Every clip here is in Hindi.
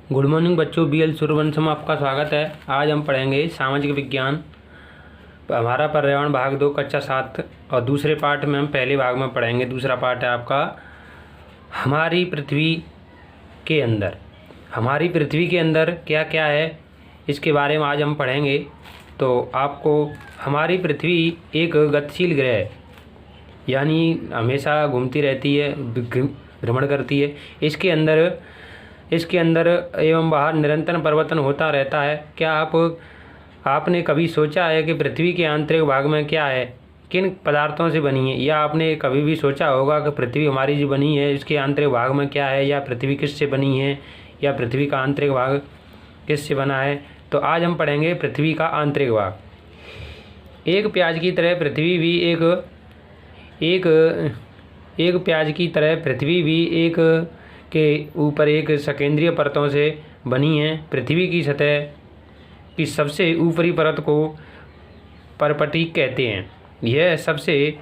गुड मॉर्निंग बच्चों, BL सूर्यवंश में आपका स्वागत है। आज हम पढ़ेंगे सामाजिक विज्ञान, हमारा पर्यावरण भाग 2 कक्षा 7 और दूसरे पार्ट में हम पहले भाग में पढ़ेंगे। दूसरा पार्ट है आपका हमारी पृथ्वी के अंदर। हमारी पृथ्वी के अंदर क्या क्या है इसके बारे में आज हम पढ़ेंगे। तो आपको हमारी पृथ्वी एक गतिशील ग्रह है, यानी हमेशा घूमती रहती है, भ्रमण करती है। इसके अंदर एवं बाहर निरंतर परिवर्तन होता रहता है। क्या आपने कभी सोचा है कि पृथ्वी के आंतरिक भाग में क्या है, किन पदार्थों से बनी है? या आपने कभी भी सोचा होगा कि पृथ्वी हमारी जो बनी है इसके आंतरिक भाग में क्या है, या पृथ्वी किससे बनी है, या पृथ्वी का आंतरिक भाग किससे बना है? तो आज हम पढ़ेंगे पृथ्वी का आंतरिक भाग। एक प्याज की तरह पृथ्वी भी एक प्याज की तरह पृथ्वी भी एक के ऊपर एक सकेंद्रीय परतों से बनी है। पृथ्वी की सतह की सबसे ऊपरी परत को परपटी कहते हैं। यह सबसे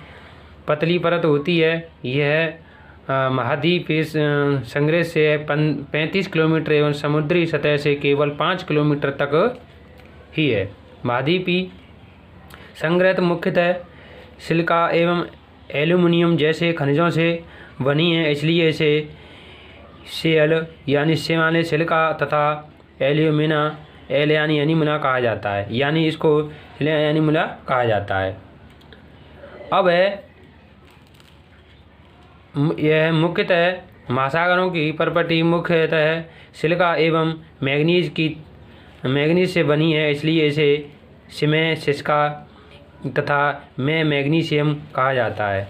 पतली परत होती है। यह महाद्वीप संग्रह से 35 किलोमीटर एवं समुद्री सतह से केवल 5 किलोमीटर तक ही है। महाद्वीपी संग्रह मुख्यतः सिलिका एवं एल्यूमिनियम जैसे खनिजों से बनी है, इसलिए इसे सेल यानी से माने सिलिका तथा एल्यूमिना एल यानी एनीमिना कहा जाता है, यानी इसको एनीमिना कहा जाता है। अब यह मुख्यतः महासागरों की परपटी मुख्यतः सिलिका एवं मैग्नीज से बनी है, इसलिए इसे सिमे सिस्का तथा मैग्नीशियम कहा जाता है।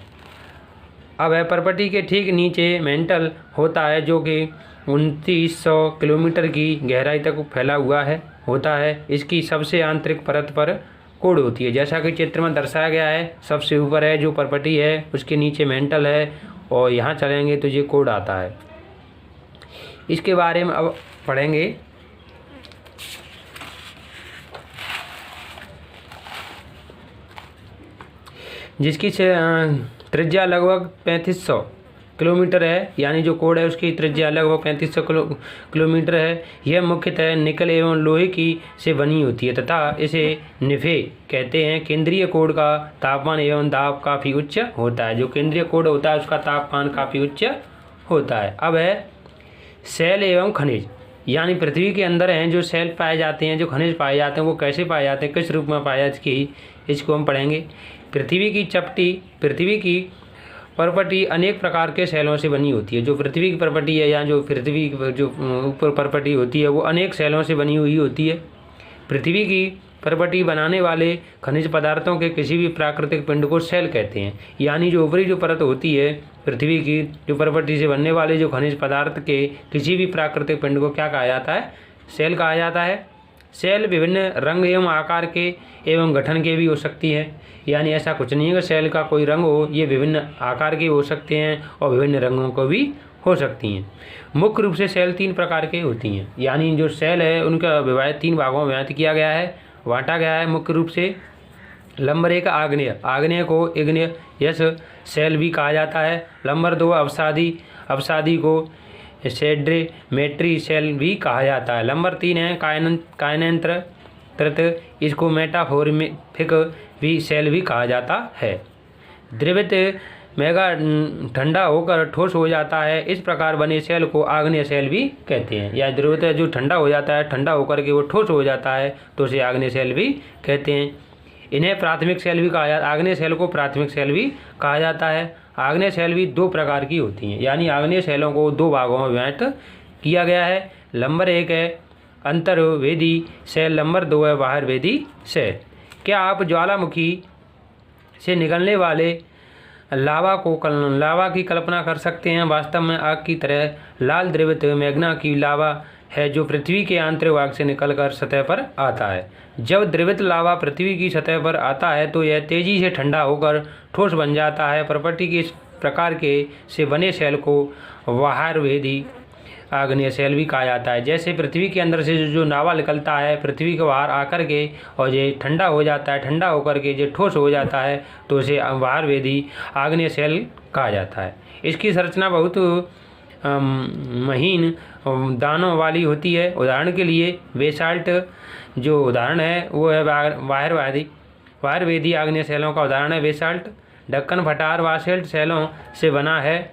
अब परपटी के ठीक नीचे मेंटल होता है, जो कि 2900 किलोमीटर की गहराई तक फैला हुआ होता है। इसकी सबसे आंतरिक परत पर कोड होती है, जैसा कि चित्र में दर्शाया गया है। सबसे ऊपर है जो परपटी है, उसके नीचे मेंटल है, और यहाँ चलेंगे तो ये कोड आता है। इसके बारे में अब पढ़ेंगे। जिसकी त्रिज्या लगभग 3500 किलोमीटर है, यानी जो कोड है उसकी त्रिज्या लगभग 3500 किलोमीटर है। यह मुख्यतः निकल एवं लोहे की से बनी होती है तथा इसे निफे कहते हैं। केंद्रीय कोड का तापमान एवं दाब काफ़ी उच्च होता है। जो केंद्रीय कोड होता है उसका तापमान काफ़ी उच्च होता है। अब है सेल एवं खनिज, यानी पृथ्वी के अंदर हैं जो सेल पाए जाते हैं, जो खनिज पाए जाते हैं, वो कैसे पाए जाते हैं, किस रूप में पाए जाते हैं, इसको हम पढ़ेंगे। पृथ्वी की परपटी अनेक प्रकार के सेलों से बनी होती है। जो पृथ्वी की परपटी है, या जो पृथ्वी जो ऊपर परपटी होती है, वो अनेक सेलों से बनी हुई होती है। पृथ्वी की परपटी बनाने वाले खनिज पदार्थों के किसी भी प्राकृतिक पिंड को सेल कहते हैं, यानी जो ऊपरी जो परत होती है पृथ्वी की, जो परपटी से बनने वाले जो खनिज पदार्थ के किसी भी प्राकृतिक पिंड को क्या कहा जाता है? सेल कहा जाता है। सेल विभिन्न रंग एवं आकार के एवं गठन के भी हो सकती है, यानी ऐसा कुछ नहीं है कि सेल का कोई रंग हो। ये विभिन्न आकार के हो सकते हैं और विभिन्न रंगों को भी हो सकती हैं। मुख्य रूप से सेल 3 प्रकार के होती हैं, यानी जो सेल है उनका विभाजन 3 भागों में विभाजित किया गया है, बांटा गया है मुख्य रूप से। नंबर 1 आग्नेय को इग्नियस सेल भी कहा जाता है। नंबर 2 अवसादी को सेडिमेंट्री सेल भी कहा जाता है। नंबर 3 है कायनेंत्र, इसको मेटामॉर्फिक भी सेल भी कहा जाता है। द्रवित मेगा ठंडा होकर ठोस हो जाता है, इस प्रकार बने सेल को आग्नेय सेल भी कहते हैं। या द्रवित जो ठंडा हो जाता है, ठंडा होकर के वो ठोस हो जाता है, तो उसे आग्नेय सेल भी कहते हैं। इन्हें प्राथमिक सेल भी कहा जाता है। आग्नेय सेल को प्राथमिक सेल भी कहा जाता है। आग्नेय सेल भी 2 प्रकार की होती हैं, यानी आग्नेय सेलों को 2 भागों में विभाजित किया गया है। नंबर 1 है अंतर्वेदी सेल, नंबर 2 है बाहरवेदी सेल। क्या आप ज्वालामुखी से निकलने वाले लावा की कल्पना कर सकते हैं? वास्तव में आग की तरह लाल द्रवित मैग्ना की लावा है, जो पृथ्वी के आंतरिक भाग से निकलकर सतह पर आता है। जब द्रवित लावा पृथ्वी की सतह पर आता है तो यह तेजी से ठंडा होकर ठोस बन जाता है। प्रकृति के इस प्रकार के से बने सेल को बाहरवेदी आग्नेय सेल भी कहा जाता है। जैसे पृथ्वी के अंदर से जो लावा निकलता है पृथ्वी के बाहर आकर के, और ये ठंडा हो जाता है, ठंडा होकर के जो ठोस हो जाता है, तो इसे बाहरवेदी आग्नेय सेल कहा जाता है। इसकी संरचना बहुत महीन दानों वाली होती है। उदाहरण के लिए बेसाल्ट जो उदाहरण है वो है वायरवेदी आग्नेय शैलों का उदाहरण है बेसाल्ट। ढक्कन पठार बासाल्ट शैलों से बना है।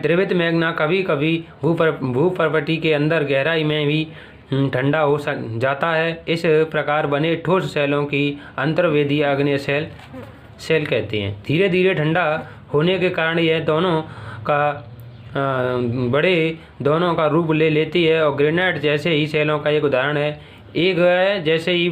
द्रवित मैग्ना कभी कभी भूपर्वती के अंदर गहराई में भी ठंडा हो जाता है। इस प्रकार बने ठोस शैलों की अंतर्वेदी आग्नेय शैल कहते हैं। धीरे धीरे ठंडा होने के कारण यह दोनों का रूप ले लेती है और ग्रेनाइट जैसे ही शैलों का एक उदाहरण है। एक है जैसे ही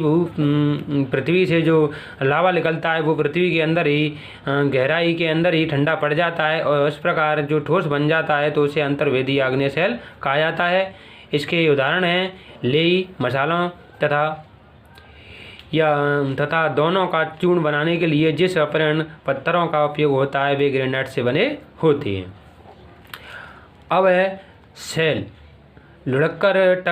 पृथ्वी से जो लावा निकलता है वो पृथ्वी के अंदर ही गहराई के अंदर ही ठंडा पड़ जाता है और इस प्रकार जो ठोस बन जाता है तो उसे अंतर्वेदी आग्नेय शैल कहा जाता है। इसके उदाहरण हैं लेई मसालों तथा दोनों का चूर्ण बनाने के लिए जिस अपरण पत्थरों का उपयोग होता है वे ग्रेनाइट से बने होते हैं। अब है शैल लुढ़ककर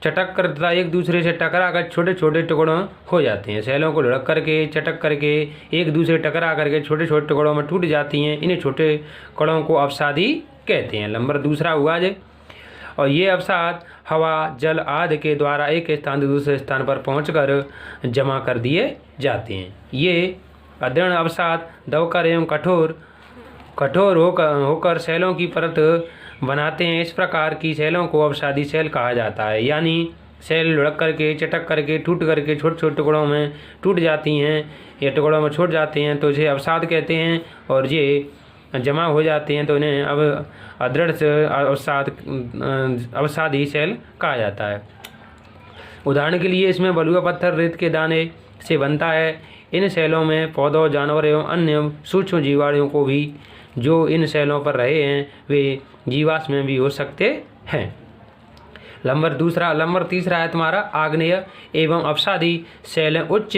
चटक कर तथा एक दूसरे से टकरा कर छोटे छोटे टुकड़ों हो जाते हैं। शैलों को लुढ़क करके चटक करके एक दूसरे टकरा करके छोटे छोटे टुकड़ों में टूट जाती हैं। इन्हें छोटे कणों को अवसादी कहते हैं। नंबर दूसरा हुआ और ये अवसाद हवा जल आदि के द्वारा एक स्थान से दूसरे स्थान पर पहुंचकर जमा कर दिए जाते हैं। ये अदृढ़ अवसाद दबकर एवं कठोर होकर शैलों की परत बनाते हैं। इस प्रकार की शैलों को अवसादी शैल कहा जाता है। यानी शैल लुढ़क करके चटक करके टूट करके छोटे छोटे टुकड़ों में टूट जाती हैं या टुकड़ों में छूट जाते हैं तो इसे अवसाद कहते हैं और ये जमा हो जाते हैं तो इन्हें अब अदृढ़ अवसादी शैल कहा जाता है। उदाहरण के लिए इसमें बलुआ पत्थर रेत के दाने से बनता है। इन शैलों में पौधों जानवर एवं अन्य सूक्ष्म जीवाणुओं को भी जो इन शैलों पर रहे हैं वे जीवाश्म में भी हो सकते हैं। नंबर तीसरा है तुम्हारा आग्नेय एवं अवसादी शैलें उच्च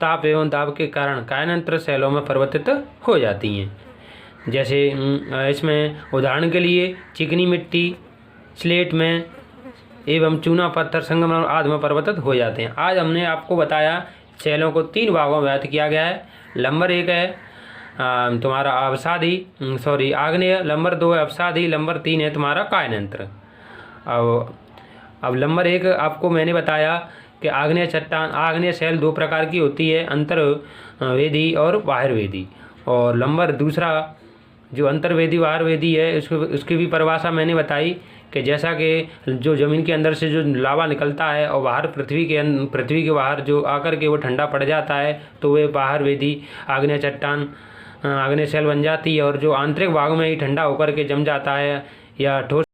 ताप एवं दाब के कारण कायनंत्र शैलों में परिवर्तित हो जाती हैं। जैसे इसमें उदाहरण के लिए चिकनी मिट्टी स्लेट में एवं चूना पत्थर संगमरमर आदि में परिवर्तित हो जाते हैं। आज हमने आपको बताया शैलों को 3 भागों में व्यक्त किया गया है। नंबर 1 है तुम्हारा आग्नेय, नंबर 2 है अवसादी, नंबर 3 है तुम्हारा कायनंत्र। अब नंबर 1 आपको मैंने बताया कि आग्नेय शैल 2 प्रकार की होती है, अंतर्वेदी और बाहरवेदी। और नंबर दूसरा जो अंतर्वेदी बाहरवेदी है उसकी भी परिभाषा मैंने बताई कि जैसा कि जो ज़मीन के अंदर से जो लावा निकलता है और बाहर पृथ्वी के बाहर जो आकर के वो ठंडा पड़ जाता है तो वे बाहरवेदी आग्नेय शैल बन जाती है और जो आंतरिक भाग में ही ठंडा होकर के जम जाता है या ठोस